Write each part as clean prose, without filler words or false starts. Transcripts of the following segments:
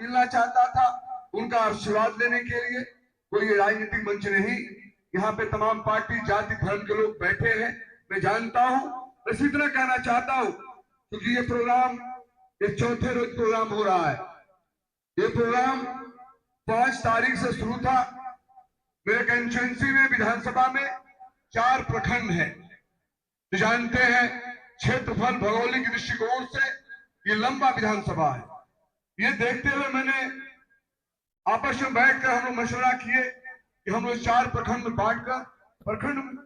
मिलना चाहता था, उनका आशीर्वाद लेने के लिए। कोई राजनीतिक मंच नहीं, यहाँ पे तमाम पार्टी जाति धर्म के लोग बैठे हैं, मैं जानता हूँ। इसी तरह कहना चाहता हूँ क्योंकि ये प्रोग्राम, ये चौथे रोज प्रोग्राम हो रहा है। ये प्रोग्राम 5 तारीख से शुरू था। मेरे कंस्टिट्यूंसी में विधानसभा में 4 प्रखंड है, तो जानते हैं क्षेत्रफल भौगोलिक दृष्टिकोण से ये लंबा विधानसभा है। ये देखते हुए मैंने आपस में बैठकर हम लोग मशवरा किए कि हम लोग 4 प्रखंड में बांटकर प्रखंड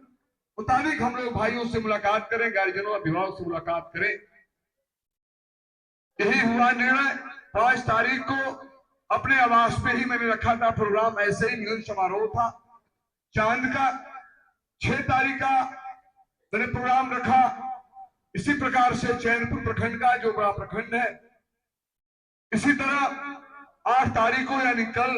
मुताबिक हम लोग भाइयों से मुलाकात करें, गार्जियनों अभिभावक से मुलाकात करें। यही हुआ निर्णय। 5 तारीख को अपने आवास पे ही मैंने रखा था प्रोग्राम, ऐसे ही मिलन समारोह था चांद का। 6 तारीख का मैंने प्रोग्राम रखा। इसी प्रकार से चैनपुर प्रखंड का जो बड़ा प्रखंड है, इसी तरह 8 तारीख को यानी कल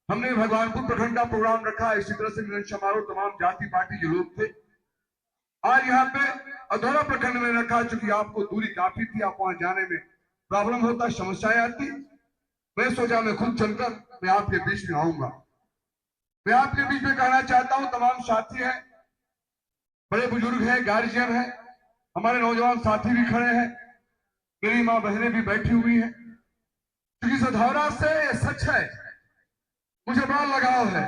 हमने भगवानपुर प्रखंड का प्रोग्राम रखा। इसी तरह से मिलन समारोह तमाम जाति पार्टी के लोग थे। आज यहाँ पे अधौरा प्रखंड में रखा, चूंकि आपको दूरी काफी थी, आप वहां जाने में प्रॉब्लम होता, समस्याएं आती। मैं सोचा मैं खुद चलकर मैं आपके बीच में आऊंगा। मैं आपके बीच में कहना चाहता हूं, तमाम साथी हैं, बड़े बुजुर्ग हैं, गार्जियन हैं, हमारे नौजवान साथी भी खड़े हैं, मेरी मां बहनें भी बैठी हुई हैं। क्योंकि सधौरा से ये सच है, मुझे बड़ा लगाव है।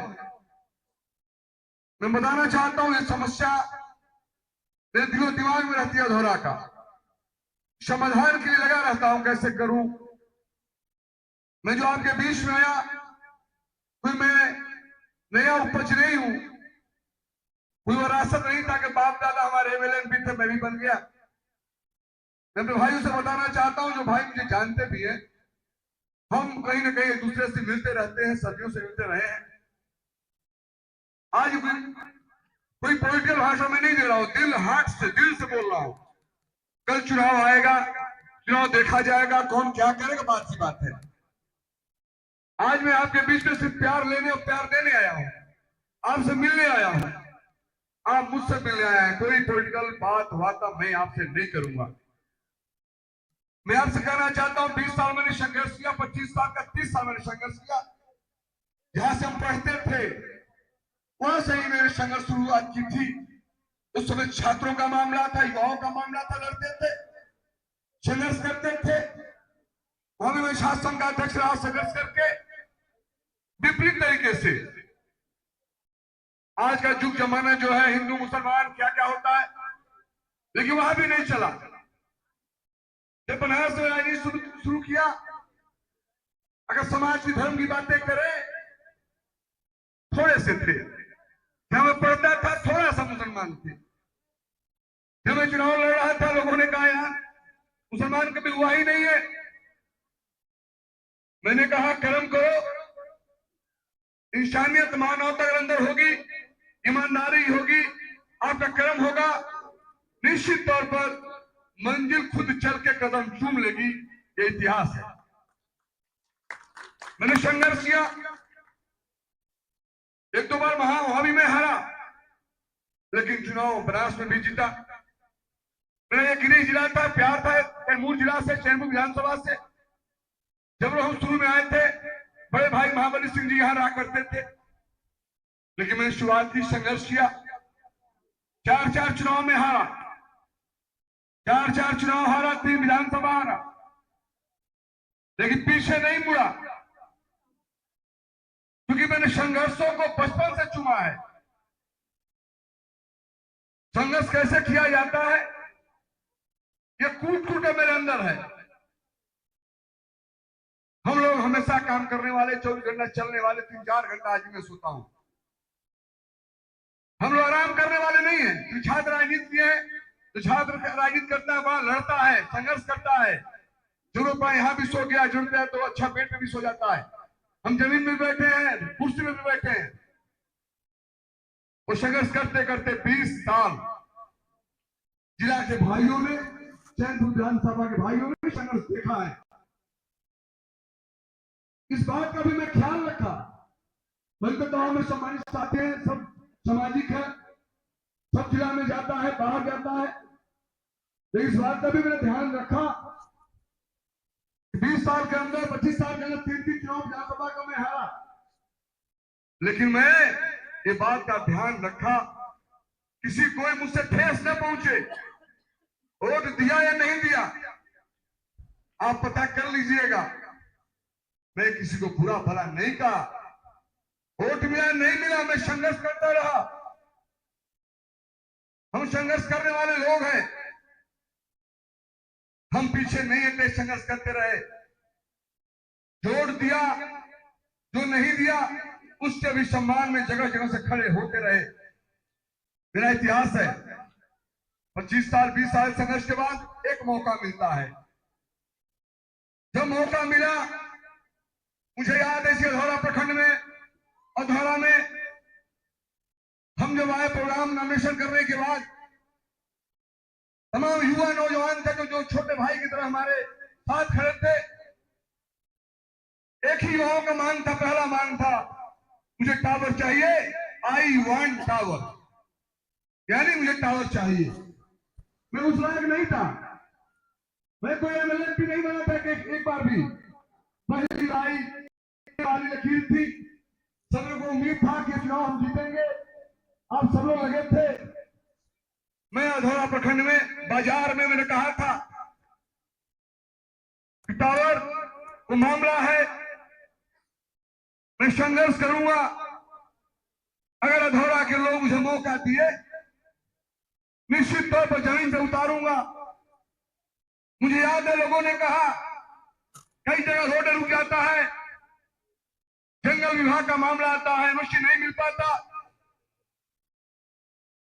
मैं बताना चाहता हूं, ये समस्या मेरे दिलो दिमाग में रहती है। अधौरा का समाधान के लिए लगा रहता हूं, कैसे करूं। मैं जो आपके बीच में आया, कोई मैं नया उपज नहीं हूं, कोई विरासत नहीं था कि बाप दादा हमारे एमएलए भी थे, मैं भी बन गया। मैं अपने भाइयों से बताना चाहता हूं, जो भाई मुझे जानते भी हैं, हम कहीं ना कहीं एक दूसरे से मिलते रहते हैं, सदियों से मिलते रहे हैं। आज कोई पॉलिटिकल भाषा में नहीं दे रहा हूं, दिल हार्ट से, दिल से बोल रहा हूं। कल चुनाव आएगा, चुनाव देखा जाएगा, कौन क्या करेगा, बात की बात है। आज मैं आपके बीच में सिर्फ प्यार लेने और प्यार देने आया हूं, आपसे मिलने आया हूं, आप मुझसे मिलने आए हैं। कोई पॉलिटिकल बात वार्ता मैं आपसे नहीं करूंगा। मैं आपसे कहना चाहता हूं, 20 साल मैंने संघर्ष किया, 25 साल का 30 साल मैंने संघर्ष किया। जहां से हम पढ़ते थे वहां से ही मैंने संघर्ष शुरुआत की थी। उस समय छात्रों का मामला था, युवाओं का मामला था, लड़ते थे, संघर्ष करते थे। वहां भी मैं शासन का अध्यक्ष रहा, संघर्ष करके विपरीत तरीके से। आज का युग जमाना जो है, हिंदू मुसलमान क्या क्या होता है, लेकिन वहां भी नहीं चला। जब बनारस में राजनीति शुरू किया, अगर समाज की धर्म की बातें करें, थोड़े से थे। जहां मैं पढ़ता था थोड़ा सा मुसलमान थे। जब मैं चुनाव लड़ रहा था, लोगों ने कहा यार मुसलमान कभी हुआ ही नहीं है। मैंने कहा कर्म करो, इंसानियत मानवता अगर अंदर होगी, ईमानदारी होगी, आपका कर्म होगा, निश्चित तौर पर मंजिल खुद चल के कदम चूम लेगी। ये इतिहास है। मैंने संघर्ष किया, 1-2 बार वहां भी मैं हारा, लेकिन चुनाव बनारस में भी जीता। मेरा एक गिरी जिला था, प्यार था कैमूर जिला से, चैनपुर विधानसभा से। जब हम शुरू में आए थे, बड़े भाई महाबली सिंह जी यहां रहा करते थे, लेकिन मैंने शुरुआत की, संघर्ष किया। 4-4 चुनाव में हारा, 4-4 चुनाव हारा, 3 विधानसभा हारा, लेकिन पीछे नहीं मुड़ा, क्योंकि मैंने संघर्षों को बचपन से चुमा है। संघर्ष कैसे किया जाता है, ये कूट कूट मेरे अंदर है। हम लोग हमेशा काम करने वाले, 24 घंटा चलने वाले, 3-4 घंटा आज मैं सोता हूं। हम लोग आराम करने वाले नहीं है। तो छात्र राजनीति है, तो छात्र राजनीति करता है, वहां लड़ता है, संघर्ष करता है। जरूरत पड़ा यहां भी सो गया, जरूरत है तो अच्छा पेट में भी सो जाता है। हम जमीन में बैठे हैं, कुर्सी में भी बैठे हैं। वो संघर्ष करते करते 20 साल जिला के भाइयों ने, चैनपुर विधानसभा के भाइयों ने संघर्ष देखा है। इस बात का भी मैं ख्याल रखा। बल्कि गांव में सम्मानित साथी हैं, सब सामाजिक है, सब जिला में जाता है, बाहर जाता है, लेकिन इस बात का भी मैंने ध्यान रखा। 20 साल के अंदर, 25 साल के अंदर लेकिन मैं ये बात का ध्यान रखा, किसी कोई मुझसे ठेस न पहुंचे। वोट दिया या नहीं दिया आप पता कर लीजिएगा। मैं किसी को बुरा भला नहीं कहा। वोट मिला नहीं मिला, मैं संघर्ष करता रहा। हम संघर्ष करने वाले लोग हैं, हम पीछे नहीं हटे, संघर्ष करते रहे। वोट दिया, जो नहीं दिया उसके भी सम्मान में जगह जगह से खड़े होते रहे। मेरा इतिहास है, 25 साल 20 साल संघर्ष के बाद एक मौका मिलता है। जब मौका मिला, मुझे याद है इसी अधौरा प्रखंड में, अधौरा में हम जब आए प्रोग्राम नॉमिनेशन करने के बाद, तमाम युवा नौजवान थे जो छोटे भाई की तरह हमारे साथ खड़े थे। एक ही युवाओं का मांग था, पहला मांग था, मुझे टावर चाहिए, आई वांट टावर, यानी मुझे टावर चाहिए। मैं उस लायक नहीं था, मैं कोई एमएलए भी नहीं बना था एक बार भी। पहली लड़ाई वाली लकीर थी, सब लोगों को उम्मीद था कि चुनाव हम जीतेंगे, आप सब लोग लगे थे। मैं अधौरा प्रखंड में बाजार में मैंने कहा था कि टावर को मामला है, मैं संघर्ष करूंगा। अगर अधौरा के लोग मुझे मौका दिए, निश्चित तौर पर जमीन से उतारूंगा। मुझे याद है लोगों ने कहा, कई जगह रोड रुक जाता है, जंगल विभाग का मामला आता है, मशीन नहीं मिल पाता।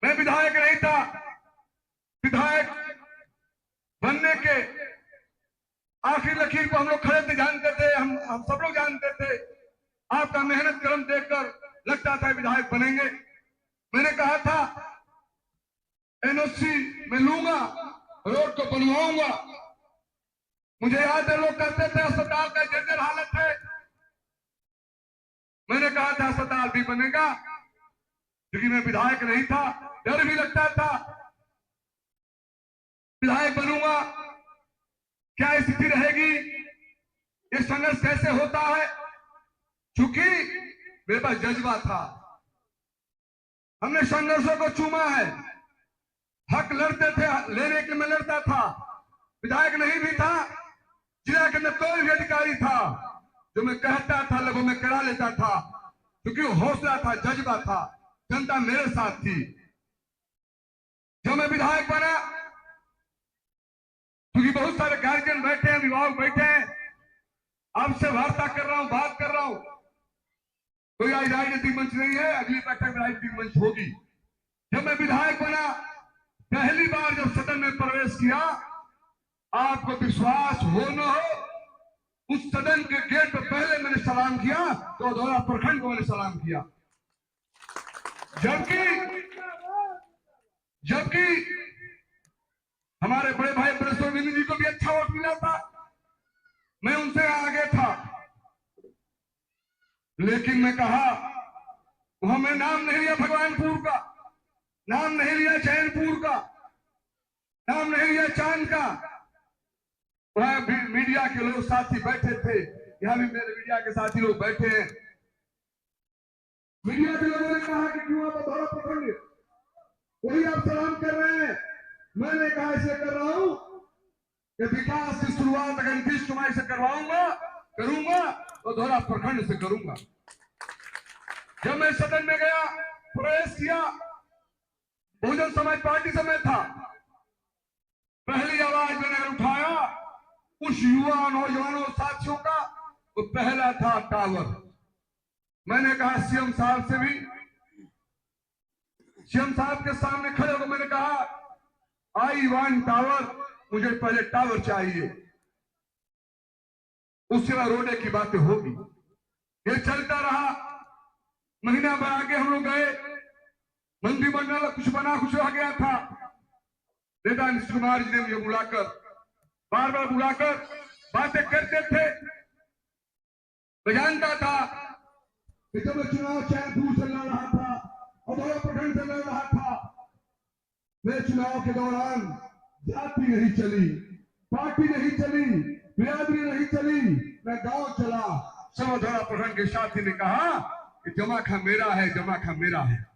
मैं विधायक नहीं था, विधायक बनने के आखिर लकीर को हम लोग खड़े थे, जानते थे, हम सब लोग जानते थे। आपका मेहनत कर्म देखकर लगता था विधायक बनेंगे। मैंने कहा था एनओसी मैं लूंगा, रोड को बनवाऊंगा। मुझे याद है लोग कहते थे अस्पताल का जर्जर हालत है। मैंने कहा था अस्पताल भी बनेगा, क्योंकि मैं विधायक नहीं था, डर भी लगता था विधायक बनूंगा क्या स्थिति रहेगी, ये संघर्ष कैसे होता है। क्योंकि मेरे पास जज्बा था, हमने संघर्षों को चूमा है, हक लड़ते थे, लेने के में लड़ता था। विधायक नहीं भी था, जिला के अंदर कोई भी अधिकारी था जो मैं कहता था लगभग मैं करा लेता था, क्योंकि हौसला था, जज्बा था, जनता मेरे साथ थी। जब मैं विधायक बना, क्योंकि बहुत सारे गार्जियन बैठे हैं, अभिभावक बैठे हैं, आपसे वार्ता कर रहा हूं, बात कर रहा हूं। कोई आज राजनीतिक मंच नहीं है, अगली बैठक में राजनीतिक मंच होगी। जब मैं विधायक बना, पहली बार जब सदन में प्रवेश किया, आपको विश्वास हो न हो, उस सदन के गेट पर पहले मैंने सलाम किया तो अधौरा प्रखंड को मैंने सलाम किया। जबकि हमारे बड़े भाई ब्रजोबिंदु जी को भी अच्छा वोट मिला था, मैं उनसे आगे था। लेकिन मैं कहा, वहां मैं नाम नहीं लिया भगवानपुर का, नाम नहीं लिया चैनपुर का, नाम नहीं लिया चांद का। वहां भी मीडिया के लोग साथी बैठे थे, यहां भी मेरे मीडिया के साथी लोग बैठे हैं। मीडिया के लोगों ने कहा कि क्यों आप अधौरा प्रखंड वही आप सलाम कर रहे हैं। मैंने कहा इसलिए कर रहा हूं कि विकास की शुरुआत अगर नीतीश कुमार से करूंगा तो अधौरा प्रखंड से करूंगा। जब मैं सदन में गया, प्रवेश किया, बहुजन समाज पार्टी से मैं था, पहली आवाज मैंने उठाया उस युवा नौजवानों साथियों का, वो पहला था टावर। मैंने कहा सीएम साहब से भी, सीएम साहब के सामने खड़े होकर मैंने कहा आई वांट टावर, मुझे पहले टावर चाहिए, उसके बाद रोडे की बातें होगी। ये चलता रहा, महीना भर आगे हम लोग गए, मंत्रिमंडल कुछ बना, कुछ रह गया था। नेता नीतीश कुमार जी ने मुझे बुलाकर, बार बार बुलाकर बातें करते थे। मैं जानता था कि जब चुनाव चैनपुर से लड़ रहा था, अधौरा प्रखंड से लड़ रहा था, मेरे चुनाव के दौरान जाति नहीं चली, पार्टी नहीं चली, बिरादरी नहीं चली, मैं गांव चला। सब अधौरा प्रखंड के साथी ने कहा कि जमा खा मेरा है, जमा खा मेरा है।